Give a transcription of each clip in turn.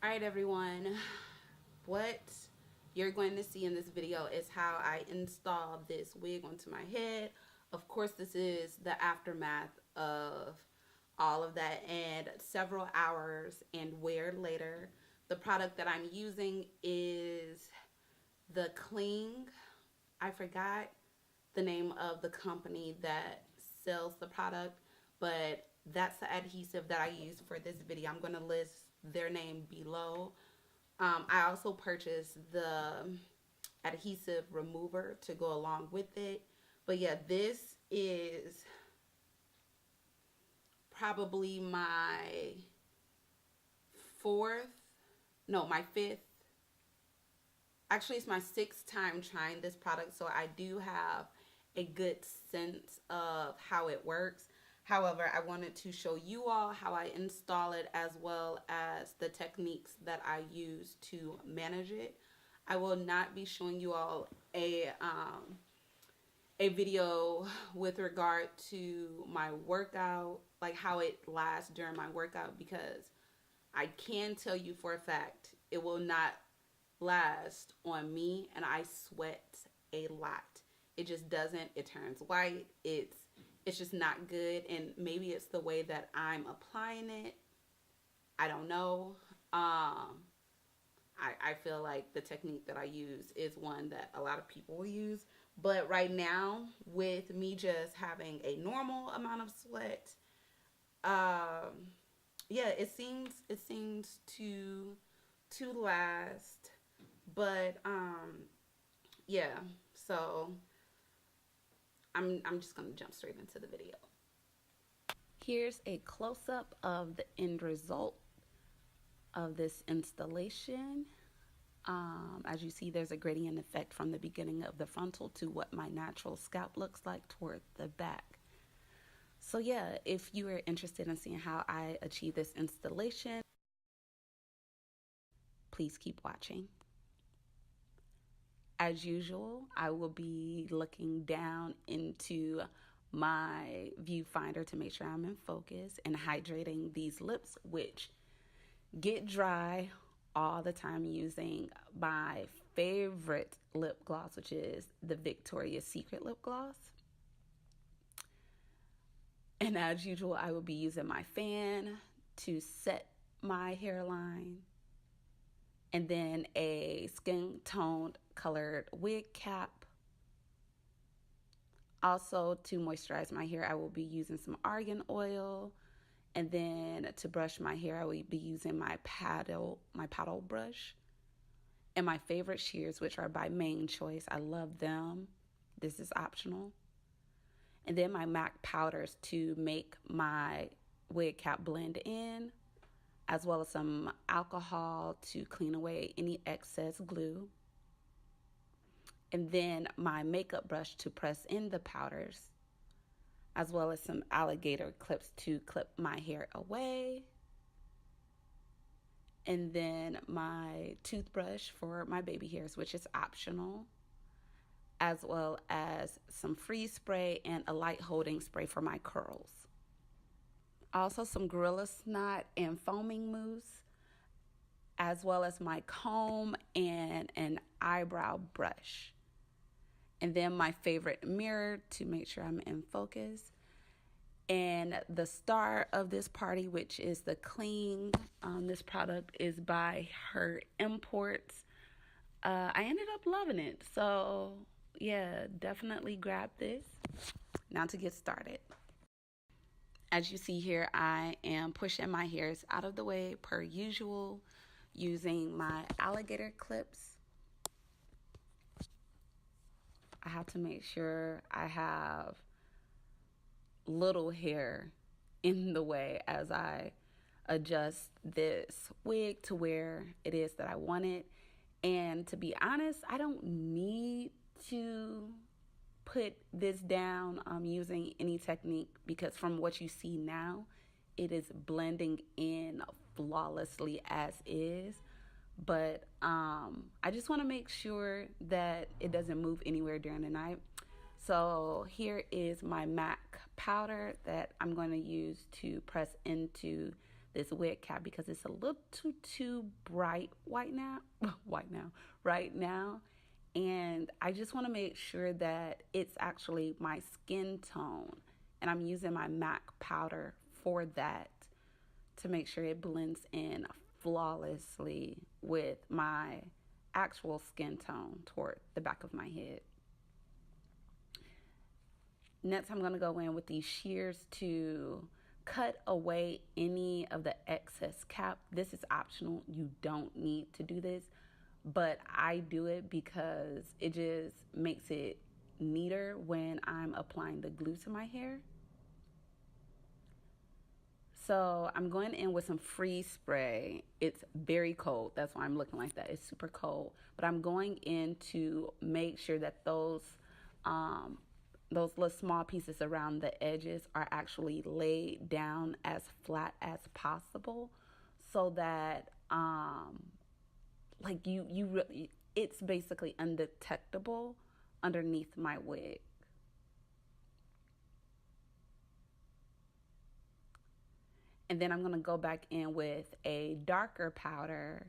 All right, everyone. What you're going to see in this video is how I install this wig onto my head. Of course, this is the aftermath of all of that and several hours and wear later. The product that I'm using is the Cling. I forgot the name of the company that sells the product, but that's the adhesive that I use for this video. I'm going to list their name below. I also purchased the adhesive remover to go along with it. But yeah, this is probably my fourth, no, my fifth. Actually, it's my sixth time trying this product, so I do have a good sense of how it works. However, I wanted to show you all how I install it as well as the techniques that I use to manage it. I will not be showing you all a video with regard to my workout, like how it lasts during my workout, because I can tell you for a fact it will not last on me, and I sweat a lot. It just doesn't. It turns white. It's just not good, and maybe it's the way that I'm applying it. I don't know. I feel like the technique that I use is one that a lot of people will use. But right now, with me just having a normal amount of sweat, um, yeah, it seems to last. But yeah, so I'm just gonna jump straight into the video. Here's a close-up of the end result of this installation. As you see, there's a gradient effect from the beginning of the frontal to what my natural scalp looks like toward the back. So yeah, if you are interested in seeing how I achieve this installation, please keep watching. As usual, I will be looking down into my viewfinder to make sure I'm in focus and hydrating these lips, which get dry all the time, using my favorite lip gloss, which is the Victoria's Secret lip gloss. And as usual, I will be using my fan to set my hairline, and then a skin toned colored wig cap. Also, to moisturize my hair, I will be using some argan oil. And then to brush my hair, I will be using my paddle brush. And my favorite shears, which are by Main Choice. I love them. This is optional. And then my MAC powders to make my wig cap blend in, as well as some alcohol to clean away any excess glue. And then my makeup brush to press in the powders, as well as some alligator clips to clip my hair away. And then my toothbrush for my baby hairs, which is optional, as well as some freeze spray and a light holding spray for my curls. Also some Gorilla Snot and foaming mousse, as well as my comb and an eyebrow brush. And then my favorite mirror to make sure I'm in focus. And the star of this party, which is the Cling. This product is by Her Imports. I ended up loving it. So yeah, definitely grab this. Now to get started. As you see here, I am pushing my hairs out of the way per usual, using my alligator clips. I have to make sure I have little hair in the way as I adjust this wig to where it is that I want it. And to be honest, I don't need to put this down using any technique, because from what you see now, it is blending in flawlessly as is. But I just want to make sure that it doesn't move anywhere during the night. So here is my MAC powder that I'm going to use to press into this wig cap because it's a little too bright white now, white now, right now. And I just want to make sure that it's actually my skin tone. And I'm using my MAC powder for that to make sure it blends in flawlessly with my actual skin tone toward the back of my head. Next, I'm going to go in with these shears to cut away any of the excess cap. This is optional. You don't need to do this, but I do it because it just makes it neater when I'm applying the glue to my hair. So I'm going in with some freeze spray. It's very cold. That's why I'm looking like that. It's super cold. But I'm going in to make sure that those little small pieces around the edges are actually laid down as flat as possible, so that like you really, it's basically undetectable underneath my wig. And then I'm going to go back in with a darker powder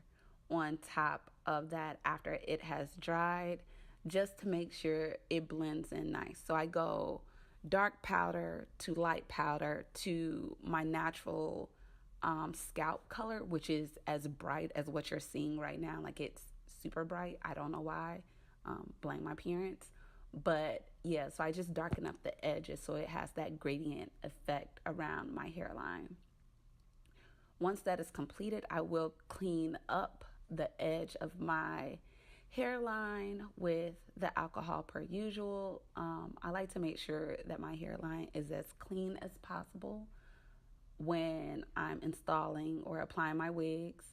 on top of that after it has dried, just to make sure it blends in nice. So I go dark powder to light powder to my natural scalp color, which is as bright as what you're seeing right now. Like, it's super bright. I don't know why. Blame my parents. But yeah, so I just darken up the edges so it has that gradient effect around my hairline. Once that is completed, I will clean up the edge of my hairline with the alcohol per usual. I like to make sure that my hairline is as clean as possible when I'm installing or applying my wigs,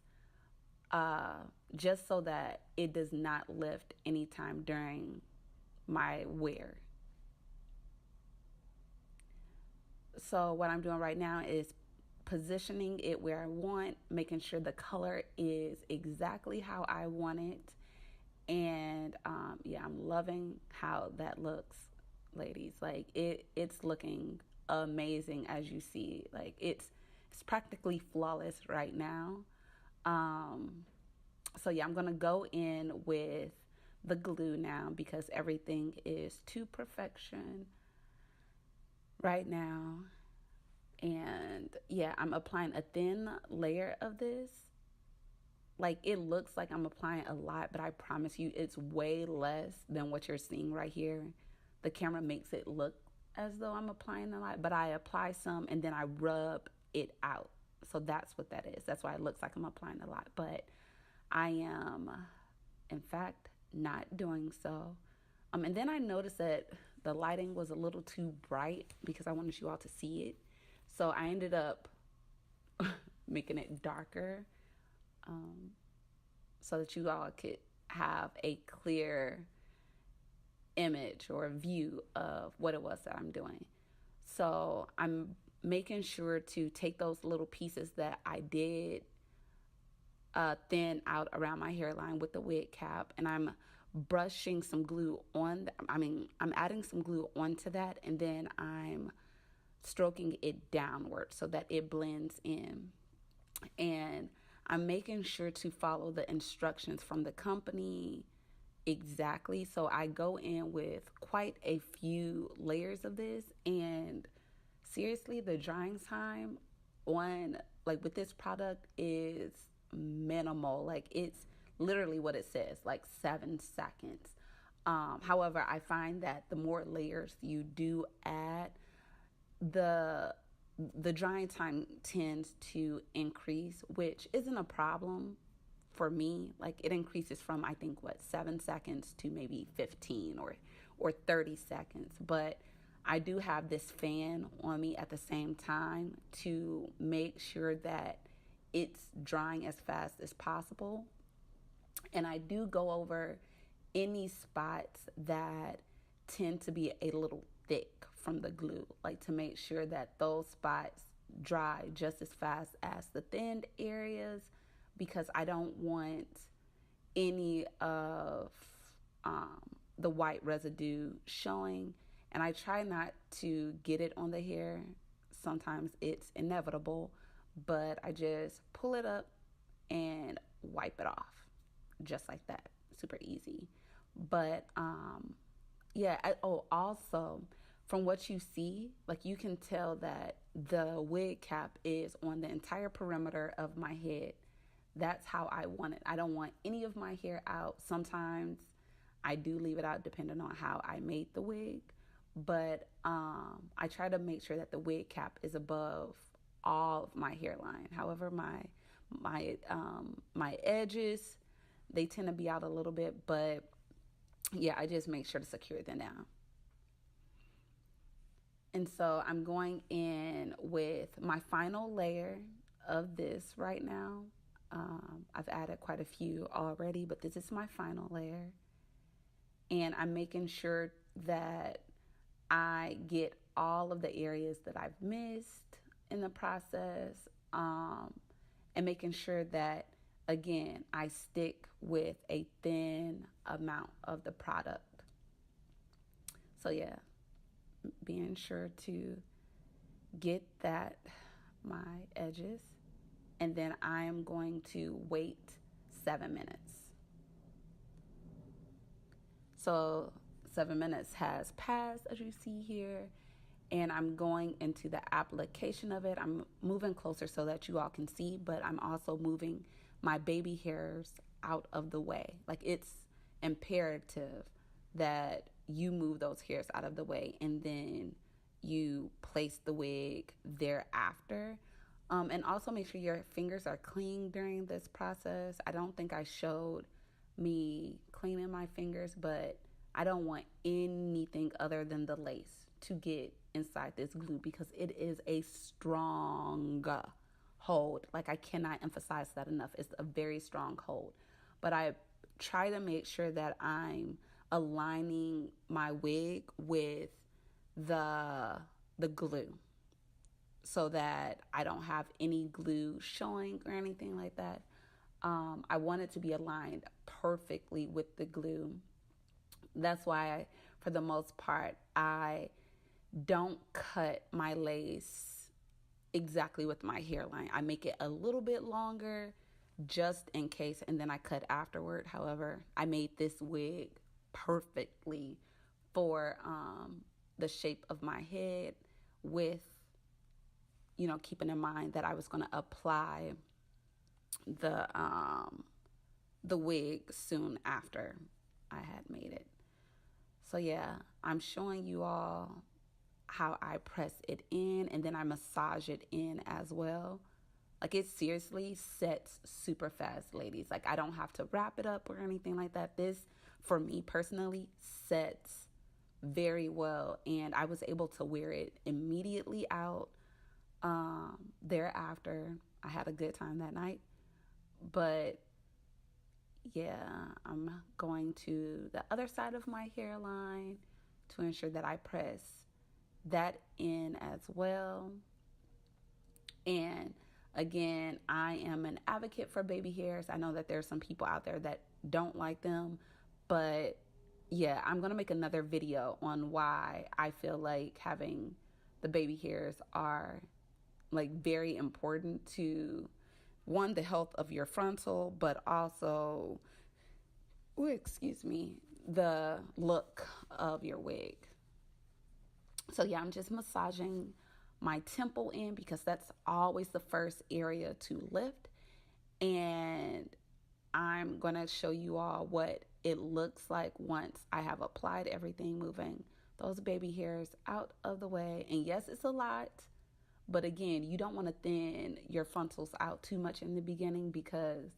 just so that it does not lift anytime during my wear. So what I'm doing right now is positioning it where I want, making sure the color is exactly how I want it. And yeah, I'm loving how that looks, ladies. Like, it's looking amazing, as you see. Like, it's practically flawless right now. So yeah, I'm gonna go in with the glue now because everything is to perfection right now. And yeah, I'm applying a thin layer of this. Like, it looks like I'm applying a lot, but I promise you it's way less than what you're seeing right here. The camera makes it look as though I'm applying a lot, but I apply some and then I rub it out. So that's what that is. That's why it looks like I'm applying a lot, but I am, in fact, not doing so. And then I noticed that the lighting was a little too bright because I wanted you all to see it. So I ended up making it darker, so that you all could have a clear image or view of what it was that I'm doing. So I'm making sure to take those little pieces that I did thin out around my hairline with the wig cap, and I'm brushing some glue on. I'm adding some glue onto that, and then I'm stroking it downward so that it blends in. And I'm making sure to follow the instructions from the company exactly. So I go in with quite a few layers of this, and seriously, the drying time on, like, with this product is minimal. Like, it's literally what it says, like 7 seconds. However, I find that the more layers you do add, the drying time tends to increase, which isn't a problem for me. Like, it increases from, I think, 7 seconds to maybe 15 or 30 seconds. But I do have this fan on me at the same time to make sure that it's drying as fast as possible. And I do go over any spots that tend to be a little thick from the glue, like, to make sure that those spots dry just as fast as the thinned areas, because I don't want any of the white residue showing. And I try not to get it on the hair. Sometimes it's inevitable, but I just pull it up and wipe it off just like that. Super easy. But yeah, also from what you see, like you can tell that the wig cap is on the entire perimeter of my head. That's how I want it. I don't want any of my hair out. Sometimes I do leave it out depending on how I made the wig, but I try to make sure that the wig cap is above all of my hairline. However, my edges, they tend to be out a little bit, but yeah, I just make sure to secure them down. And so I'm going in with my final layer of this right now. I've added quite a few already, but this is my final layer. And I'm making sure that I get all of the areas that I've missed in the process, and making sure that, again, I stick with a thin amount of the product. So yeah, being sure to get that, my edges, and then I am going to wait 7 minutes. So 7 minutes has passed, as you see here, and I'm going into the application of it. I'm moving closer so that you all can see, but I'm also moving my baby hairs out of the way. Like, it's imperative that you move those hairs out of the way, and then you place the wig thereafter. And also make sure your fingers are clean during this process. I don't think I showed me cleaning my fingers, but I don't want anything other than the lace to get inside this glue because it is a strong hold. Like, I cannot emphasize that enough. It's a very strong hold. But I try to make sure that I'm aligning my wig with the glue so that I don't have any glue showing or anything like that. I want it to be aligned perfectly with the glue. That's why, for the most part, I don't cut my lace exactly with my hairline. I make it a little bit longer just in case, and then I cut afterward. However, I made this wig perfectly for the shape of my head, with, keeping in mind that I was going to apply the wig soon after I had made it. So yeah, I'm showing you all how I press it in, and then I massage it in as well. Like, it seriously sets super fast, ladies. Like, I don't have to wrap it up or anything like that. This, for me personally, sets very well, and I was able to wear it immediately out. Thereafter, I had a good time that night. But yeah, I'm going to the other side of my hairline to ensure that I press that in as well. And again, I am an advocate for baby hairs. I know that there's some people out there that don't like them, but yeah, I'm going to make another video on why I feel like having the baby hairs are like very important to, one, the health of your frontal, but also, the look of your wig. So yeah, I'm just massaging my temple in because that's always the first area to lift. And I'm going to show you all what it looks like once I have applied everything, moving those baby hairs out of the way. And yes, it's a lot. But again, you don't want to thin your frontals out too much in the beginning because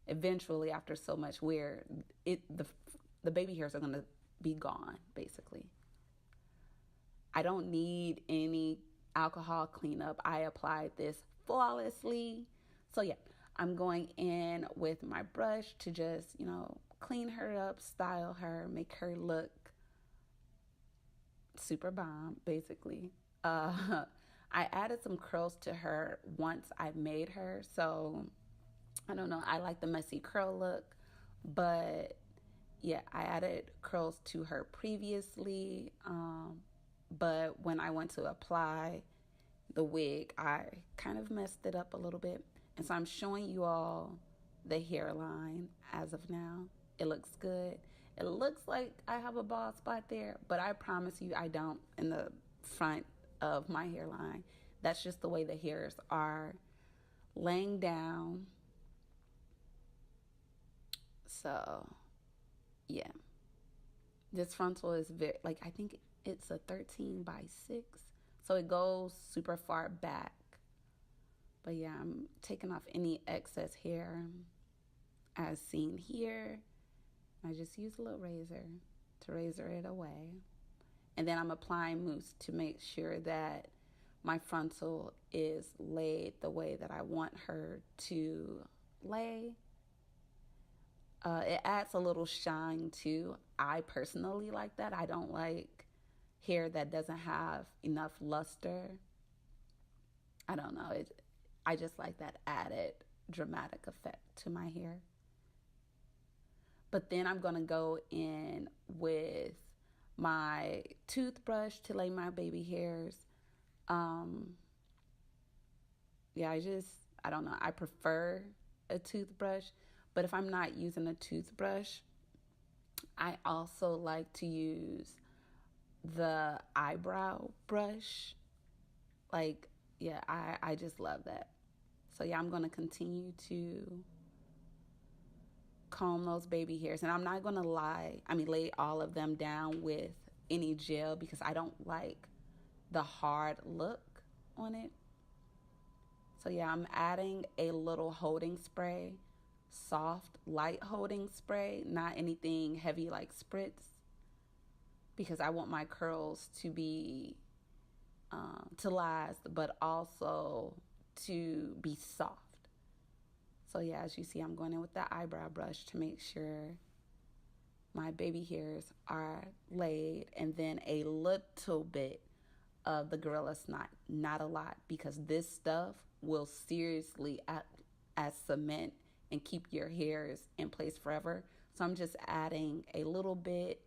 eventually, after so much wear, the baby hairs are going to be gone, basically. I don't need any alcohol cleanup. I applied this flawlessly. So yeah, I'm going in with my brush to just, clean her up, style her, make her look super bomb, basically. I added some curls to her once I made her. So I don't know. I like the messy curl look, but yeah, I added curls to her previously. But when I went to apply the wig, I kind of messed it up a little bit. And so I'm showing you all the hairline as of now. It looks good. It looks like I have a bald spot there, but I promise you I don't in the front of my hairline. That's just the way the hairs are laying down. So, yeah. This frontal is very, like, I think it's a 13 by 6. So it goes super far back. But yeah, I'm taking off any excess hair as seen here. I just use a little razor to razor it away. And then I'm applying mousse to make sure that my frontal is laid the way that I want her to lay. It adds a little shine too. I personally like that. I don't like hair that doesn't have enough luster. I don't know. I just like that added dramatic effect to my hair. But then I'm going to go in with my toothbrush to lay my baby hairs. Um, yeah, I don't know. I prefer a toothbrush. But if I'm not using a toothbrush, I also like to use the eyebrow brush. Like, yeah, I just love that. So yeah, I'm going to continue to comb those baby hairs. And I'm not going to lay all of them down with any gel because I don't like the hard look on it. So yeah, I'm adding a little holding spray, soft, light holding spray, not anything heavy like spritz, because I want my curls to be to last, but also to be soft. So yeah, as you see, I'm going in with the eyebrow brush to make sure my baby hairs are laid, and then a little bit of the Gorilla Snot, not a lot, because this stuff will seriously act as cement and keep your hairs in place forever. So I'm just adding a little bit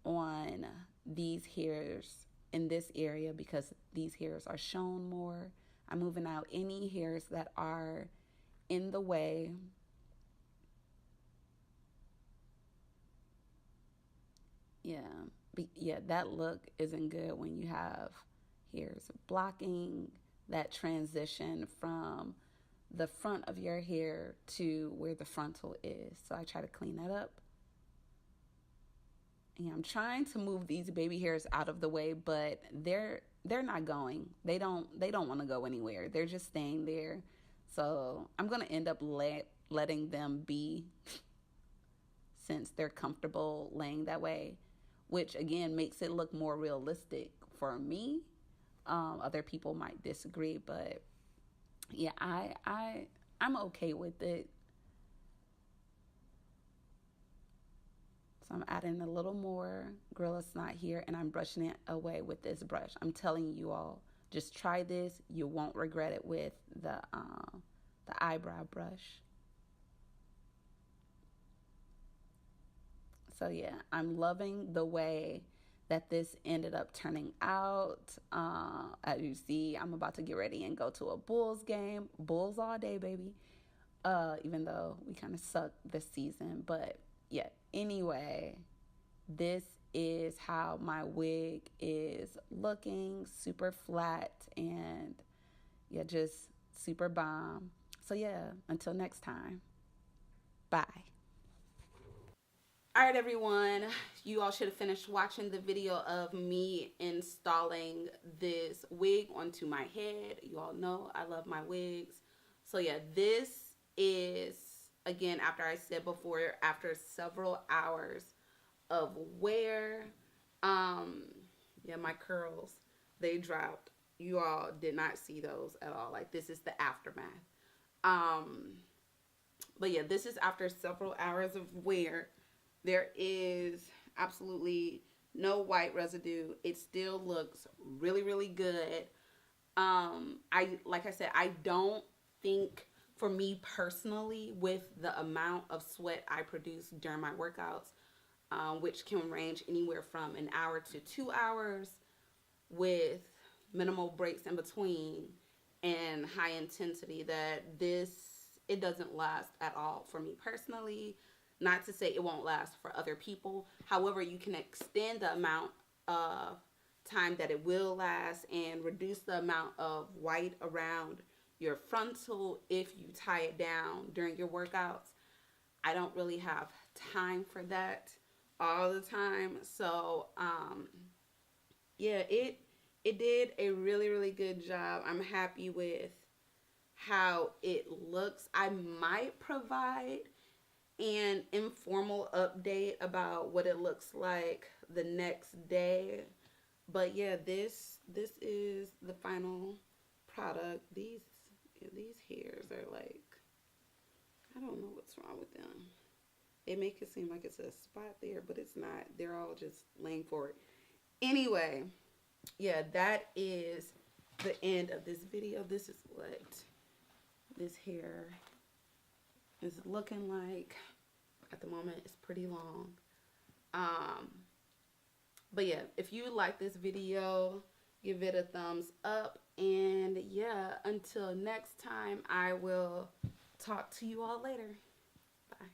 on these hairs in this area because these hairs are shown more. I'm moving out any hairs that are in the way. Yeah, that look isn't good when you have hairs blocking that transition from the front of your hair to where the frontal is. So I try to clean that up. And I'm trying to move these baby hairs out of the way, but they're not going. They don't want to go anywhere. They're just staying there. So I'm going to end up letting them be since they're comfortable laying that way, which again makes it look more realistic for me. Other people might disagree, but yeah, I'm okay with it. So I'm adding a little more Gorilla Snot here, and I'm brushing it away with this brush. I'm telling you all, just try this. You won't regret it with the eyebrow brush. So yeah, I'm loving the way that this ended up turning out. As you see, I'm about to get ready and go to a Bulls game. Bulls all day, baby. Even though we kind of suck this season. But yeah, anyway, this is how my wig is looking. Super flat and yeah, just super bomb. So yeah, until next time. Bye. All right, everyone. You all should have finished watching the video of me installing this wig onto my head. You all know I love my wigs. So yeah, this is, again, after I said before, after several hours of wear. Yeah, my curls, they dropped. You all did not see those at all. Like, this is the aftermath. But yeah, this is after several hours of wear. There is absolutely no white residue. It still looks really, really good. Like I said, I don't think, for me personally, with the amount of sweat I produce during my workouts, which can range anywhere from an hour to 2 hours, with minimal breaks in between, and high intensity, that this, it doesn't last at all for me personally. Not to say it won't last for other people. However, you can extend the amount of time that it will last and reduce the amount of white around your frontal if you tie it down during your workouts. I don't really have time for that all the time. So, yeah, it did a really really good job. I'm happy with how it looks. I might provide an informal update about what it looks like the next day. But yeah, this is the final product. These hairs are like, I don't know what's wrong with them. They make it seem like it's a spot there, but it's not. They're all just laying forward. Anyway, yeah, that is the end of this video. This is what this hair is looking like at the moment. It's pretty long. Um, but yeah, if you like this video, give it a thumbs up. And yeah, until next time, I will talk to you all later. Bye.